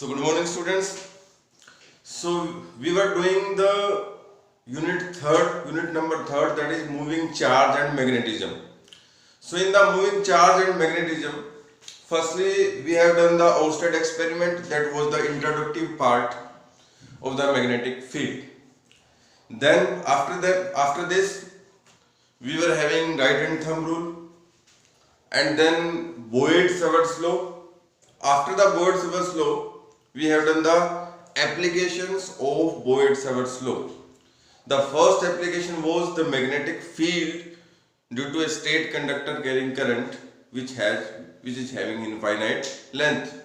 So good morning students. So we were doing the unit number third, that is moving charge and magnetism. So in the moving charge and magnetism, firstly we have done the Oersted experiment, that was the introductive part of the magnetic field. Then after this we were having right hand thumb rule, and then Boyd-Sawat's law. After the Boyd-Sawat's law, we have done the applications of Boyd-Sawat's law. The first application was the magnetic field due to a state conductor carrying current which is having infinite length.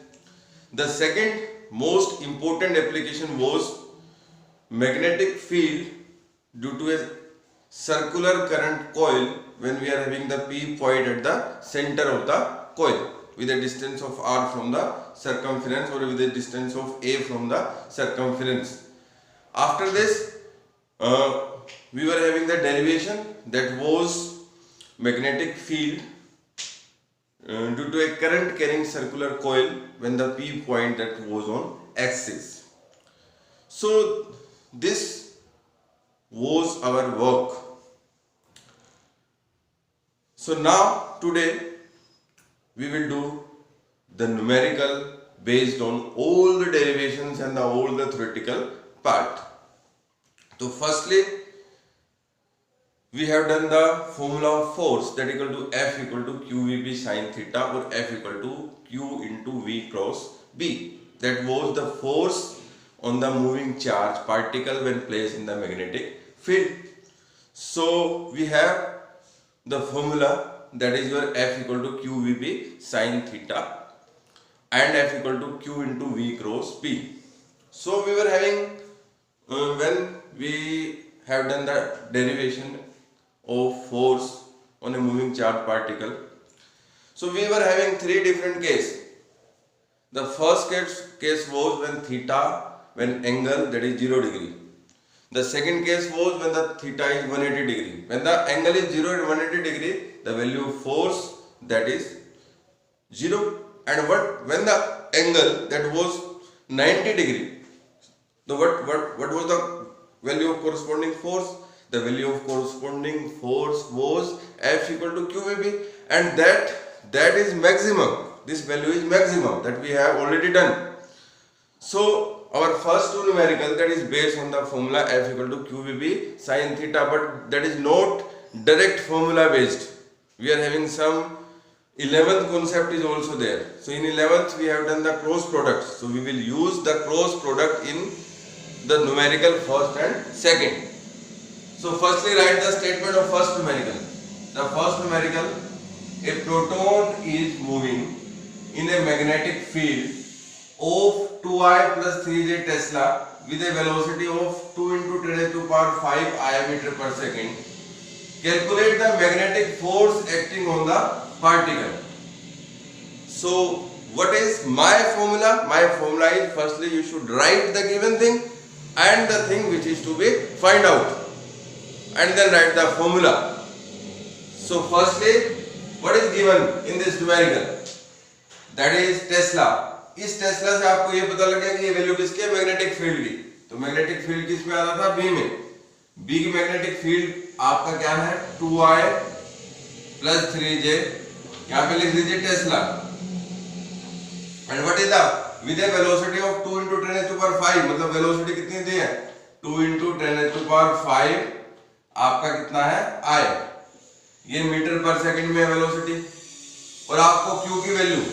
The second most important application was magnetic field due to a circular current coil when we are having the P point at the center of the coil with a distance of r from the circumference, or with a distance of a from the circumference. After this we were having the derivation, that was magnetic field due to a current carrying circular coil when the P point that was on axis. So this was our work. So now today we will do the numerical based on all the derivations and all the theoretical part. So firstly we have done the formula of force, that equal to F equal to QVB sin theta, or F equal to Q into V cross B. That was the force on the moving charge particle when placed in the magnetic field. So we have the formula, that is your F equal to QVB sin theta and F equal to Q into V cross B. So we were having when we have done the derivation of force on a moving charge particle, so we were having three different cases. The first case was when angle, that is 0 degree. The second case was when the theta is 180 degree. When the angle is 0 and 180 degree, the value of force, that is 0. And when the angle that was 90 degree, what was the value of corresponding force? The value of corresponding force was F equal to QVB, and that is maximum. This value is maximum, that we have already done. So our first two numerical, that is based on the formula F equal to QVB sin theta, but that is not direct formula based. We are having some 11th concept is also there. So in 11th we have done the cross product. So we will use the cross product in the numerical first and second. So firstly write the statement of first numerical. The first numerical, a proton is moving in a magnetic field of 2I plus 3J Tesla with a velocity of 2 into 10 to the power 5 meter per second. Calculate the magnetic force acting on the particle. So what is my formula? My formula is, firstly you should write the given thing and the thing which is to be find out, and then write the formula. So firstly, what is given in this numerical? That is Tesla. इस Tesla से आपको ये पता लग गया कि ये value किसकी है? मैग्नेटिक फील्ड की. तो मैग्नेटिक फील्ड किस में आता था? बी में. बी की मैग्नेटिक फील्ड आपका क्या है? 2I plus 3J. यहाँ पे लिख दीजिए Tesla. And what is the with a velocity of 2 into 10 to the power 5, मतलब वेलोसिटी कितनी दी है? 2 into 10 to the power 5 आपका कितना है? I. ये मीटर पर सेकंड में है वेलोसिटी. और आपको Q की वैल्यू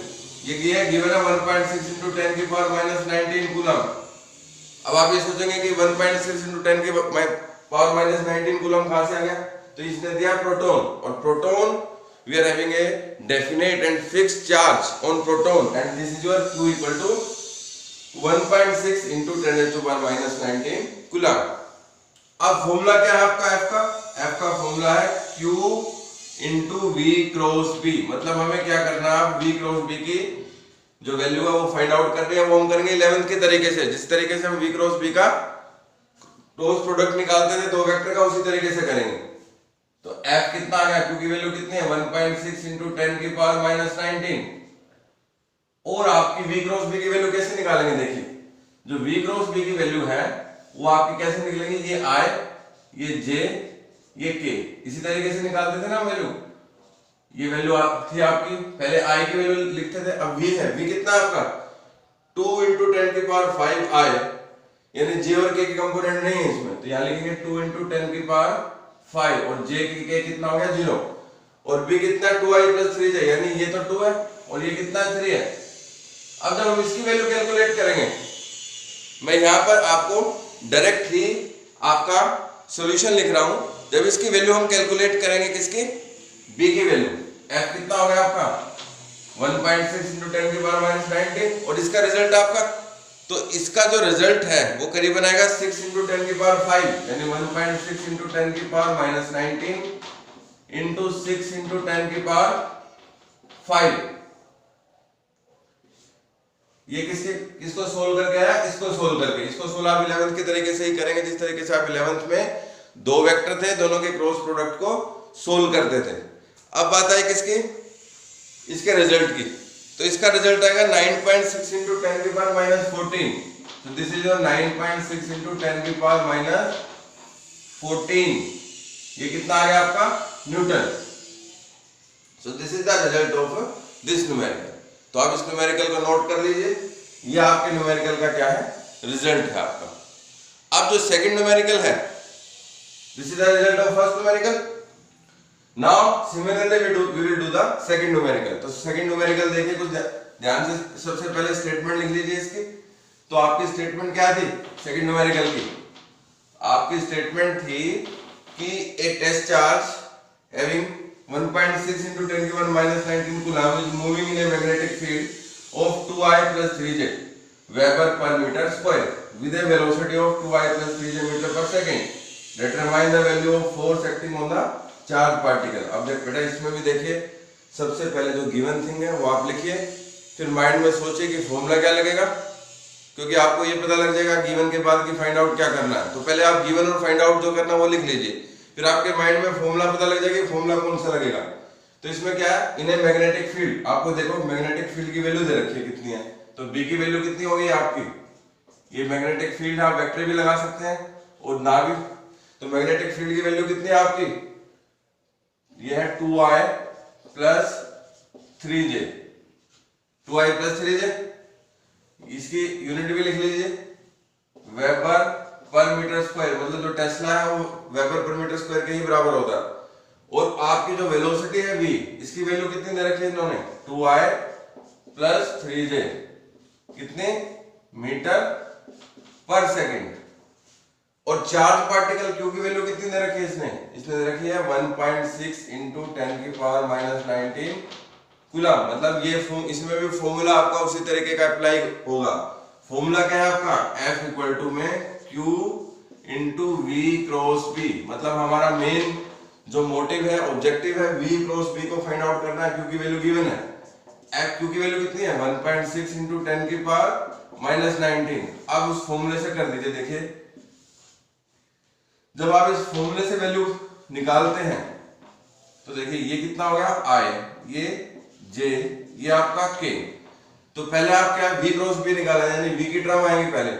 ये गिवन है 1.6 into 10 की पावर माइनस 19 कूलम. अब आप ये सोचेंगे कि 1.6 into 10 की पावर माइनस 19 कूलम कहां से आ गया? तो इसने दिया प्रोटॉन, और proton we are having a definite and fixed charge on proton, and this is your Q equal to 1.6 into 10 to the power minus 19 coulomb. अब फॉर्मूला क्या है आपका F का? F का फॉर्मूला है Q into V cross B. मतलब हमें क्या करना है? V क्रॉस B की जो वैल्यू है वो फाइंड आउट करनी है. वो हम करेंगे 11th के तरीके से. जिस तरीके से हम V क्रॉस B का क्रॉस प्रोडक्ट निकालते थे दो वेक्टर का, उसी तरीके से करेंगे. तो F कितना आ गया? Q की वैल्यू कितनी है? 1.6 into 10 की पावर माइनस 19. और आपकी v क्रॉस b की वैल्यू कैसे निकालेंगे? देखिए जो v क्रॉस b की वैल्यू है वो आपकी कैसे निकलेगी, ये i, ये j, ये k, इसी तरीके से निकालते थे ना वैल्यू। ये वैल्यू थी आपकी, पहले i की वैल्यू लिखते थे, अब v है, v कितना आपका 2 × 10⁵ i, यानी j और k के कंपोनेंट नहीं है इसमें, तो यहाँ लिखेंगे 2 × 10⁵ और j k कितना हो गया 0, और b कितना 2i + 3j, यानी ये तो 2 है और ये कितना 3 है। अब जब हम इसकी वैल्यू कैलकुलेट करेंगे, मैं यहाँ पर आपको डायरेक्ट ही आपका सॉल्यूशन लिख रहा हूं। जब इसकी वैल्यू हम कैलकुलेट करेंगे, किसकी, b की वैल्यू, f कितना हो गया आपका 1.6 × 10⁻19, और इसका रिजल्ट आपका, तो इसका जो रिजल्ट है वो करीबन आएगा 6 × 10⁵, यानी 1.6 × 10⁻19 इंटू 6 × 10⁵। ये किसको सोल्व करके आया, इसको सोल्व करके। इसको सोल्व आप 11th के तरीके से ही करेंगे, जिस तरीके से आप 11th में दो वेक्टर थे, दोनों के क्रॉस प्रोडक्ट को सोल्व करते थे। अब बात आई किसकी, इसके रिजल्ट की, तो इसका रिजल्ट आएगा 9.6 × 10⁻14, so this is your 9.6 × 10⁻14, ये कितना आ गया आपका Newton. so this is the result of this numerical। तो आप इस न्यूमेरिकल को नोट कर लीजिए, ये आपके न्यूमेरिकल का क्या है, रिजल्ट है आपका। अब जो सेकंड न्यूमेरिकल है, this is the result of first numerical. Now similarly we will do the second numerical. तो सेकंड न्यूमेरिकल देखिए, कुछ ध्यान से, सबसे पहले स्टेटमेंट लिख लीजिए इसकी। तो आपकी स्टेटमेंट क्या थी सेकंड न्यूमेरिकल की? आपकी स्टेटमेंट थी कि ए test charge having 1.6 × 10⁻19 coulomb is moving in a magnetic field of 2i + 3j Weber per meter square with a velocity of 2i + 3j meter per second. Determine the value of force acting on the charged particle. अब बेटा इसमें भी देखिए, सबसे पहले जो given thing है वो आप लिखिए, फिर माइंड में सोचिए कि फॉर्मूला क्या लगेगा, क्योंकि आपको ये पता लग जाएगा गिवन के बाद कि फाइंड आउट क्या करना है। तो पहले आप गिवन और फाइंड आउट जो करना है वो लिख लीजिए, फिर आपके माइंड में फॉर्मूला पता लग जाएगा, फॉर्मूला कौन सा लगेगा। तो इसमें क्या है, इन ए मैग्नेटिक फील्ड, आपको देखो मैग्नेटिक फील्ड की वैल्यू दे रखी है कितनी है, तो बी की वैल्यू कितनी होगी आपकी, ये मैग्नेटिक फील्ड आप वेक्टर भी लगा सकते हैं और ना भी, तो मैग्नेटिक फील्ड की वैल्यू कितनी है आपकी, ये है 2i + 3j, 2i + 3j, इसकी यूनिट भी लिख लीजिए, वेबर पर मीटर स्क्वायर, मतलब जो टेस्ला है वो वेबर पर मीटर स्क्वायर के ही बराबर होता है। और आपकी जो वेलोसिटी है v, इसकी वैल्यू कितनी दे रखी है इन्होंने, 2i + 3j, कितने मीटर पर सेकंड। और चार्ज पार्टिकल q की वैल्यू कितनी दे रखी है इसने दे रखी है 1.6 × 10⁻19 कूलम। मतलब ये इसमें भी फॉर्मूला आपका उसी तरीके का अप्लाई होगा। फॉर्मूला क्या है आपका, F = में Q × V क्रॉस B, मतलब हमारा मेन जो मोटिव है, ऑब्जेक्टिव है, V क्रॉस B को फाइंड आउट करना है। Q की वैल्यू गिवन है, F Q की वैल्यू कितनी है 1.6 × 10⁻19। अब उस फॉर्मूले से कर दीजिए। देखिए जब आप इस फॉर्मूले से वैल्यू निकालते हैं तो देखिए ये कितना हो गया I, ये J, ये आपका K। तो पहले आप क्या V क्रॉस B निकाला, यानी V की टर्म आएगी पहले,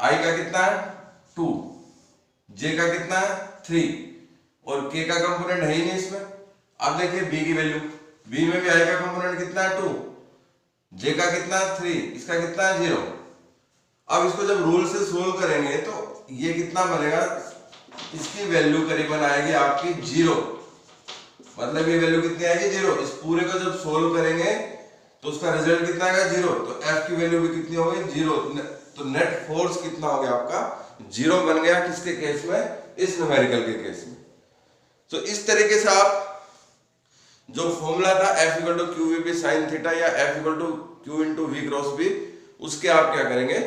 I का कितना है 2, J का कितना है 3 और K का कंपोनेंट है ही नहीं इसमें। अब देखिए B की वैल्यू, B में भी I का कंपोनेंट कितना है 2, J का कितना है 3, इसका कितना है 0। अब इसको जब रूल से सोल्व करेंगे तो ये कितना बनेगा, इसकी वैल्यू करीबन आएगी आपकी 0, मतलब ये वैल्यू कितनी आएगी 0। इस पूरे को जब सोल्व करेंगे तो उसका रिजल्ट कितना आएगा 0, तो F की वैल्यू भी कितनी होगी 0। तो नेट फोर्स कितना हो गया आपका 0 बन गया, किसके केस में, इस न्यूमेरिकल के केस में। तो इस तरीके से आप जो फॉर्मूला था F = QVP sin θ या F = Q × V cross B, उसके आप क्या करेंगे,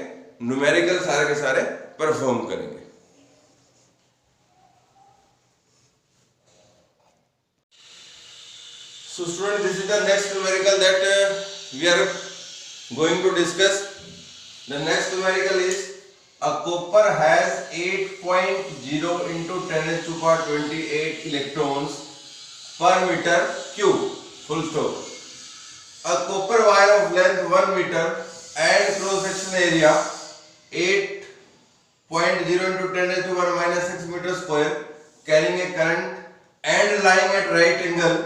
न्यूमेरिकल सारे के सारे परफॉर्म करेंगे। So student, this is the next numerical that we are going to discuss. The next numerical is a copper has 8.0 × 10⁻28 electrons per meter cube. Full stop. A copper wire of length 1 meter and cross sectional area 8.0 into 10 raised to 1 minus 6 meter square, carrying a current and lying at right angle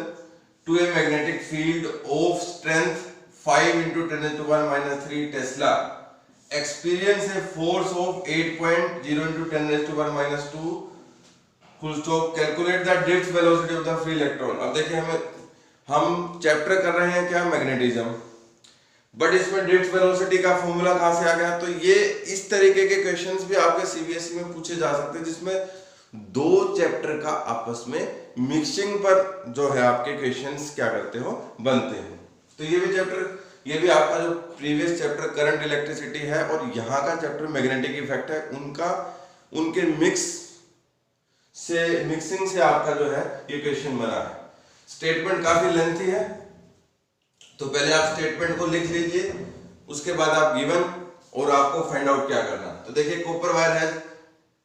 to a magnetic field of strength 5 into 10 raised to 1 minus 3 Tesla, experience a force of 8.0 into 10 raised to 1 minus 2 full stop, calculate the drift velocity of the free electron। अब देखिए हम chapter कर रहे हैं क्या, magnetism, but इसमें drift velocity का formula कहां से आ गया। तो ये इस तरीके के क्वेश्चंस भी आपके सीबीएसई में पूछे जा सकते हैं, जिसमें दो चैप्टर का आपस में मिक्सिंग पर जो है आपके क्वेश्चंस क्या करते हो, बनते हैं। तो ये भी चैप्टर, ये भी आपका जो प्रीवियस चैप्टर करंट इलेक्ट्रिसिटी है और यहाँ का चैप्टर मैग्नेटिक इफेक्ट है, उनके मिक्सिंग से आपका जो है ये क्वेश्चन बना है। स्टेटमेंट काफी लेंथी है, तो पहले आप स्टेटमेंट को लिख लीजिए, उसके बाद आप गिवन और आपको फाइंड आउट क्या करना। तो देखिए कॉपर वायर है,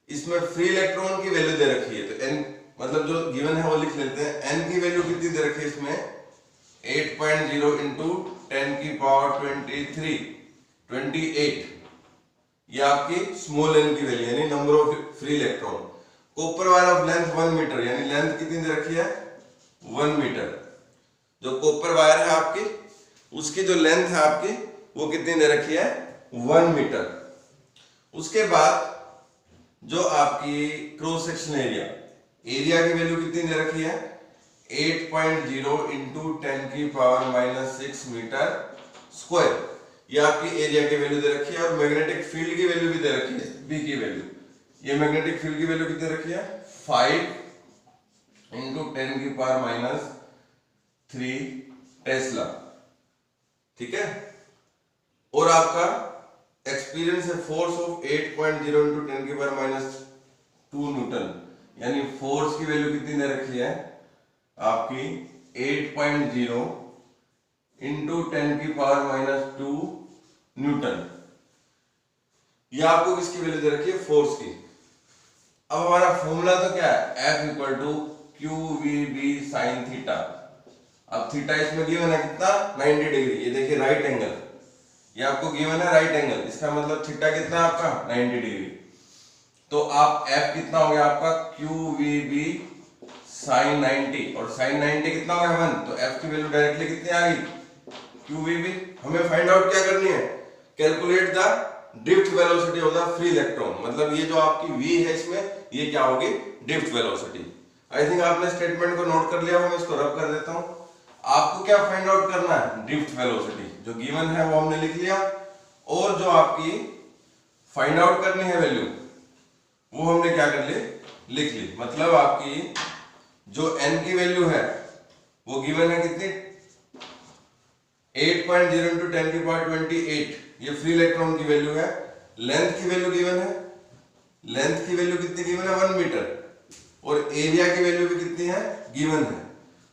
इसमें फ्री इलेक्ट्रॉन की वैल्यू दे रखी है, तो एन मतलब जो गिवन है वो लिख लेते हैं। एन की वैल्यू कितनी दे रखी है इसमें 8.0 इंटू 10 की पावर 28, ये आपकी स्मॉल एन की वैल्यू यानी number of free electron. Copper wire of length 1 metre, यानी लेंथ कितनी दे रखी है 1 मीटर। जो कॉपर वायर है आपकी, उसकी जो लेंथ है आपकी वो कितनी दे रखी है 1 मीटर। उसके बाद जो आपकी क्रॉस सेक्शन एरिया की वैल्यू कितनी दे रखी है 8.0 इंटू 10 की पावर माइनस 6 मीटर स्क्वायर, ये आपकी एरिया की वैल्यू दे रखी है। और मैग्नेटिक फील्ड की वैल्यू भी दे रखी है, बी की वैल्यू, ये मैग्नेटिक फील्ड की वैल्यू कितनी रखी है 5 इंटू 10 की पावर माइनस 3 टेस्ला, ठीक है। और आपका एक्सपीरियंस है फोर्स ऑफ 8.0 इंटू 10 की पावर माइनस 2 न्यूटन, यानी फोर्स की वैल्यू कितनी दे रखी है आपकी 8.0 इंटू 10 की पावर माइनस 2 न्यूटन। यह आपको किसकी वैल्यू दे रखी है फोर्स की। अब हमारा फॉर्मूला तो क्या है, F equal to Q V B sine theta. अब थीटा इसमें गिवन है कितना 90 डिग्री, ये देखिए राइट एंगल, ये आपको गिवन है राइट एंगल, इसका मतलब थीटा कितना आपका 90 डिग्री। तो आप F कितना हो गया आपका क्यू वी बी साइन 90, और साइन 90 कितना हो गया 1, तो F की वैल्यू डायरेक्टली कितनी आ गई क्यू वी बी। हमें फाइंड आउट क्या करनी है, calculate the drift velocity of the free electron, मतलब ये जो आपकी v है इसमें ये क्या होगी ड्रिफ्ट वेलोसिटी। आई थिंक आपने स्टेटमेंट को नोट कर लिया, मैं इसको रब कर देता हूं। आपको क्या फाइंड आउट करना है ड्रिफ्ट वेलोसिटी, जो गिवन है वो हमने लिख लिया, और जो आपकी फाइंड आउट करनी है वैल्यू वो हमने क्या कर ली लिख ली। मतलब आपकी जो n की वैल्यू है वो गिवन है कितनी 8.0 इंटू 10 की पावर 28, ये फ्री इलेक्ट्रॉन की वैल्यू है। लेंथ की वैल्यू गिवन है, लेंथ की वैल्यू कितनी गिवन है 1 मीटर, और एरिया की वैल्यू भी कितनी है गिवन है,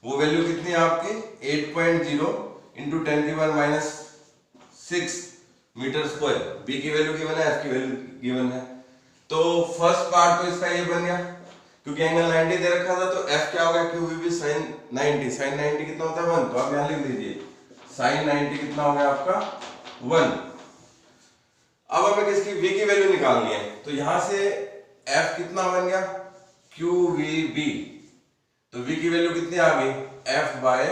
वो वैल्यू कितनी है आपकी 8.0 इंटू 10 की power minus 6 metre square. B की वैल्यू गिवन है, एफ की वैल्यू गिवन है। तो फर्स्ट पार्ट तो इसका ये बन गया, क्योंकि एंगल 90 दे रखा था, तो एफ क्या होगा Q V B sine 90, sine 90 कितना होता है 1, तो आप यहां लिख दीजिए साइन 90 कितना हो गया आपका 1। अब हमें किसकी v की वैल्यू निकालनी है, तो यहां से f कितना बन गया क्यू वी बी, तो v की वैल्यू कितनी आ गई f बाय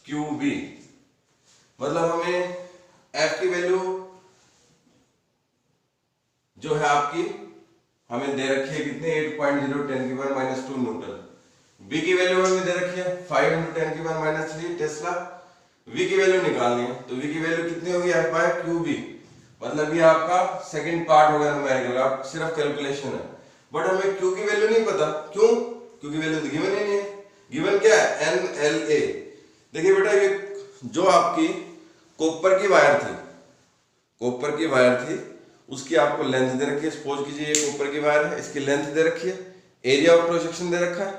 क्यू बी। मतलब हमें f की वैल्यू जो है आपकी हमें दे रखी है कितनी 8.0 10 की पावर माइनस 2 न्यूटन। b की वैल्यू हमें दे रखी है 5 इंटू 10 की पावर माइनस 3 टेस्ला। v की वैल्यू निकालनी है, तो v की वैल्यू कितनी होगी f बाय क्यू बी। मतलब ये आपका सेकंड पार्ट हो गया न्यूमेरिकल, आप सिर्फ कैलकुलेशन है, बट हमें q की वैल्यू नहीं पता। क्यों? क्योंकि वैल्यू तो गिवन ही नहीं है। गिवन क्या है NLA। देखिए बेटा ये जो आपकी कॉपर की वायर थी, कॉपर की वायर थी, उसकी आपको लेंथ दे रखी है। सपोज कीजिए ये कॉपर की वायर है, इसकी लेंथ दे रखी है, एरिया ऑफ क्रॉस सेक्शन दे रखा है,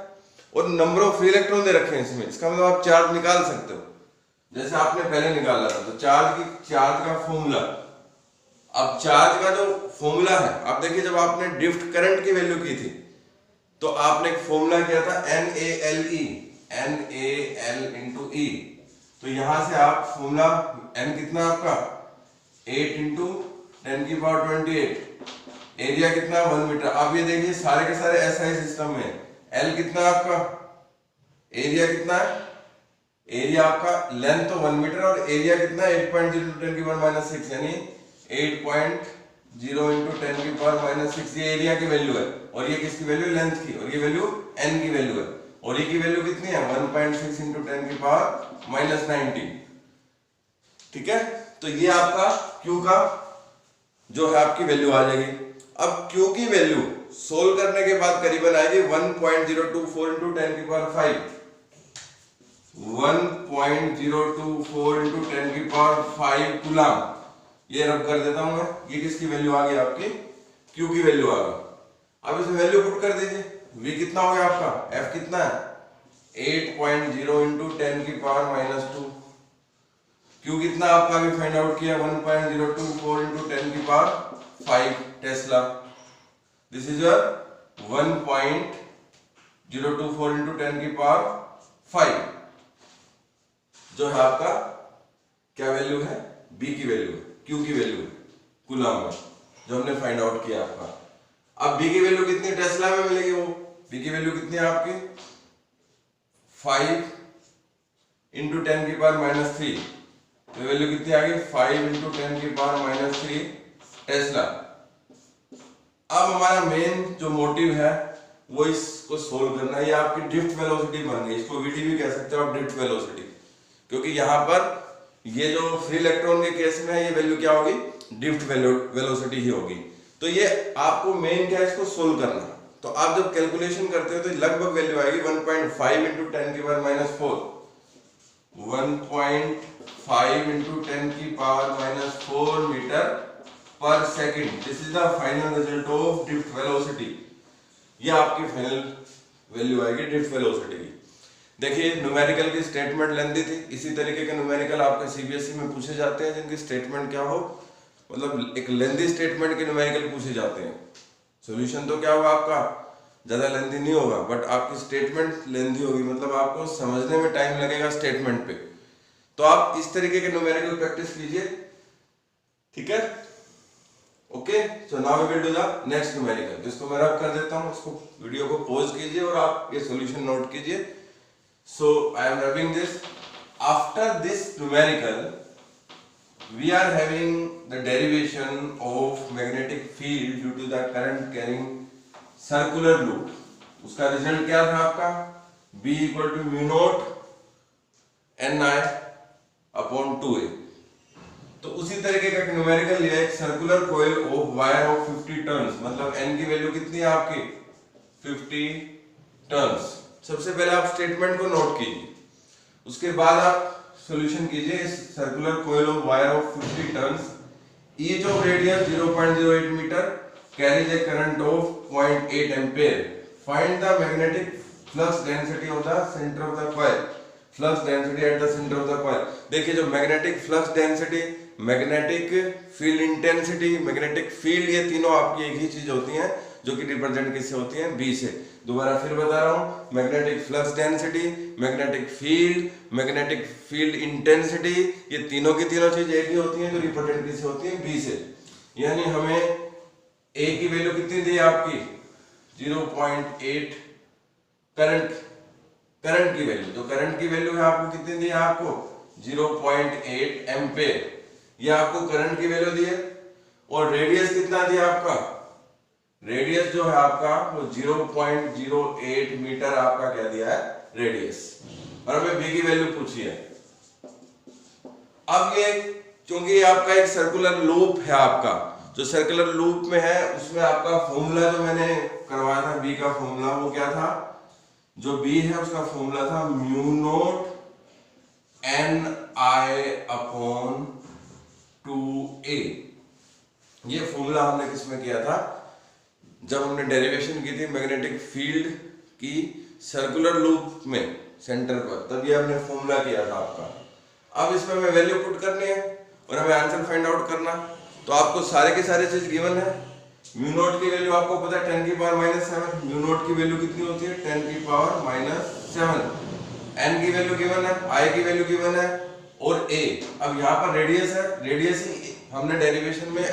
और नंबर ऑफ फ्री इलेक्ट्रॉन दे रखे हैं इसमें। इसका मतलब आप चार्ज निकाल सकते हो, जैसे आपने पहले निकाला था। तो चार्ज का फॉर्मूला, अब चार्ज का जो फॉर्मूला है, आप देखिए जब आपने ड्रिफ्ट करंट की वैल्यू की थी तो आपने एक फॉर्मूला किया था NaLe, NaL into E। तो यहां से आप फॉर्मूला n कितना आपका 8 इंटू 10 की पावर 28, एरिया कितना 1 मीटर। अब ये देखिए सारे के सारे SI सिस्टम में L कितना आपका, एरिया कितना है, एरिया आपका लेंथ तो 1 मीटर और एरिया कितना 8.0 इंटू 10 की पावर माइनस 6 यानी 8.0 इंटू 10 की पावर माइनस 6 ये एरिया की वैल्यू है और ये किसकी वैल्यू, लेंथ की, और ये वैल्यू n की वैल्यू है और ये की वैल्यू कितनी है 1.6 इंटू 10 की पावर माइनस 19। ठीक है, तो ये आपका Q का जो है आपकी वैल्यू आ जाएगी। अब Q की वैल्यू सोल्व करने के बाद करीबन आएगी 1.024 इंटू 10 की पावर 5, 1.024 इंटू 10 की पावर 5 कूलम। ये रब कर देता हूं मैं, ये किसकी वैल्यू आ गई आपकी, Q की वैल्यू आ गई। अब इसे वैल्यू पुट कर दीजिए, V कितना हो गया आपका, F कितना है 8.0 इंटू 10 की पावर माइनस 2, Q कितना आपका अभी फाइंड आउट किया 1.024 इंटू 10 की power 5 Tesla. This is your 1.024 into 10 की पावर 5 जो है आपका क्या वैल्यू है, B की वैल्यू है, Q की वैल्यू है कूलम में जो हमने फाइंड आउट किया आपका। अब B की वैल्यू कितनी टेस्ला में मिलेगी, वो B की वैल्यू कितनी है आपकी 5 इंटू 10 की पावर माइनस 3, तो वैल्यू कितनी आ गई 5 इंटू 10 की पावर माइनस 3 टेस्ला। अब हमारा मेन जो मोटिव है वो इसको सोल्व करना है, ये आपकी ड्रिफ्ट वेलोसिटी बन गई, इसको VD भी कह सकते हो आप, ड्रिफ्ट वेलोसिटी, क्योंकि यहाँ पर ये जो फ्री इलेक्ट्रॉन के केस में है ये वैल्यू क्या होगी, ड्रिफ्ट वेलोसिटी ही होगी। तो ये आपको मेन क्या है, इसको सोल्व करना। तो आप जब कैलकुलेशन करते हो तो लगभग वैल्यू आएगी 1.5 इंटू 10 की पावर माइनस 4, 1.5 इंटू 10 की पावर माइनस 4 मीटर पर second. This is the final result of drift velocity. ये आपकी फाइनल वैल्यू आएगी ड्रिफ्ट वेलोसिटी की। देखिए न्यूमेरिकल की स्टेटमेंट लेंथी थी, इसी तरीके के न्यूमेरिकल आपके CBSE में पूछे जाते हैं जिनकी स्टेटमेंट क्या हो, मतलब एक लेंथी स्टेटमेंट के न्यूमेरिकल पूछे जाते हैं। सॉल्यूशन तो क्या होगा आपका ज्यादा लेंथी नहीं होगा, बट आपकी स्टेटमेंट लेंथी होगी, मतलब आपको समझने में टाइम लगेगा स्टेटमेंट पे। तो आप इस तरीके के न्यूमेरिकल प्रैक्टिस कीजिए, ठीक है। Okay, so now we will do the next numerical, जिसको मैं रब कर देता हूँ, उसको वीडियो को पॉज कीजिए और आप ये सॉल्यूशन नोट कीजिए। So I am rubbing this. After this numerical, we are having the derivation of magnetic field due to the current carrying circular loop. उसका रिजल्ट क्या था आपका, B equal to mu naught Ni upon 2a। तो उसी तरीके का numerical लिया, एक circular coil of wire of 50 turns, मतलब N की वैल्यू कितनी है आपकी 50 टर्न्स। सबसे पहले आप स्टेटमेंट को नोट कीजिए, उसके बाद आप सॉल्यूशन कीजिए। इस circular coil of wire of 50 turns, each of radius 0.08 metre, carries a current of 0.8 ampere. Find the magnetic flux density of the centre of the coil, flux density at the centre of the coil. देखिए जो magnetic flux density, magnetic field intensity, magnetic field, ये तीनों आपकी एक ही चीज होती हैं जो कि रिप्रेजेंट किससे होती हैं, B से। दोबारा फिर बता रहा हूं, magnetic flux density, magnetic field, magnetic field intensity, ये तीनों की तीनों चीज एक ही होती हैं जो रिप्रेजेंट किससे होती हैं, B से। यानी हमें A की वैल्यू कितनी दी आपकी 0.8 करंट की वैल्यू, तो करंट की वैल्यू है आपको कितनी दी है, आपको 0.8 एम्पेयर, ये आपको करंट की वैल्यू दी है। और रेडियस कितना दिया आपका, रेडियस जो है आपका वो 0.08 मीटर आपका क्या दिया है रेडियस, और हमें B की वैल्यू पूछी है। अब ये क्योंकि ये आपका एक सर्कुलर लूप है, आपका जो सर्कुलर लूप में है उसमें आपका फॉर्मूला जो मैंने करवाया था B का फॉर्मूला, वो क्या था, जो B है उसका फॉर्मूला था mu naught Ni upon 2a। ये फॉर्मूला हमने किसमें किया था, जब हमने डेरिवेशन की थी मैग्नेटिक फील्ड की सर्कुलर लूप में सेंटर पर, तब ये हमने फॉर्मूला किया था आपका। अब इसमें हमें वैल्यू पुट करनी है और हमें आंसर फाइंड आउट करना। तो आपको सारे के सारे चीज गिवन है। म्यू नॉट की वैल्यू आपको पता है 10 की पावर माइनस 7, म्यू नॉट की वैल्यू कितनी होती है 10 की पावर माइनस 7। n की वैल्यू गिवन है, i की वैल्यू गिवन है और ए। अब यहाँ पर रेडियस है, रेडियस ही हमने डेरिवेशन में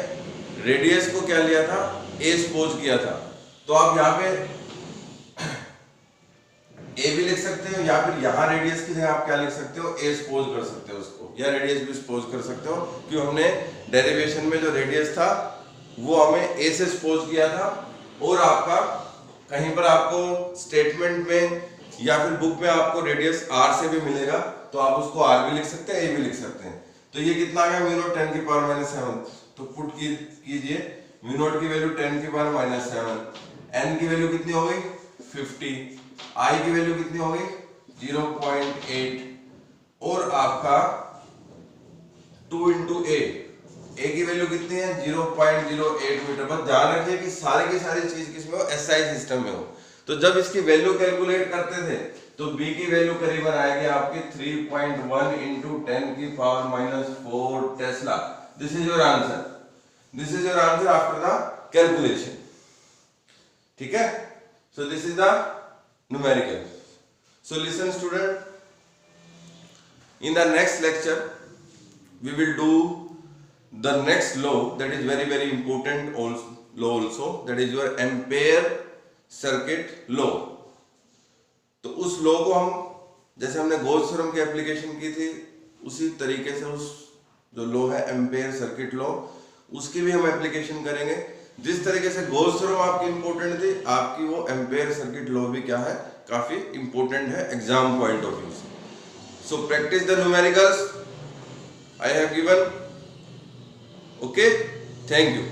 रेडियस को क्या लिया था, ए सपोज किया था। तो आप यहाँ पे ए भी लिख सकते हो या फिर यहाँ रेडियस की जगह आप क्या लिख सकते हो, ए सपोज कर सकते हो उसको, या रेडियस भी सपोज कर सकते हो, क्योंकि हमने डेरिवेशन में जो रेडियस था वो हमें ए से सपोज किया था। और आपका कहीं पर आपको स्टेटमेंट में या फिर बुक में आपको रेडियस आर से भी मिलेगा, तो आप उसको आर भी लिख सकते हैं, ए भी लिख सकते हैं। तो ये कितना आ गया, म्यू नॉट 10 की पावर -7। तो पुट कीजिए म्यू नॉट की वैल्यू 10 की पावर -7, एन की वैल्यू कितनी हो गई 50, आई की वैल्यू कितनी हो गई 0.8, और आपका 2 इंटू ए की वैल्यू कितनी है 0.08 मीटर। बस ध्यान रखिए कि सारी की सारी चीज किसमें हो, एसआई सिस्टम में हो। तो जब इसकी वैल्यू कैलकुलेट करते थे तो बी की वैल्यू करीबन आएगी आपकी 3.1 इंटू 10 की power -4 Tesla. This is your answer, this is your answer after the calculation. ठीक है, so this is the numerical. So listen student, in the next lecture we will do the next law that is very important law also, that is your Ampere circuit law. तो उस law को हम जैसे हमने Gauss theorem की application की थी उसी तरीके से उस जो लॉ है एम्पेयर सर्किट लॉ उसकी भी हम एप्लीकेशन करेंगे। जिस तरीके से गॉस थ्योरम आपकी इंपॉर्टेंट थी, आपकी वो एम्पेयर सर्किट लॉ भी क्या है, काफी इंपॉर्टेंट है एग्जाम पॉइंट ऑफ व्यू से। So practice the numericals I have given. Okay, thank you.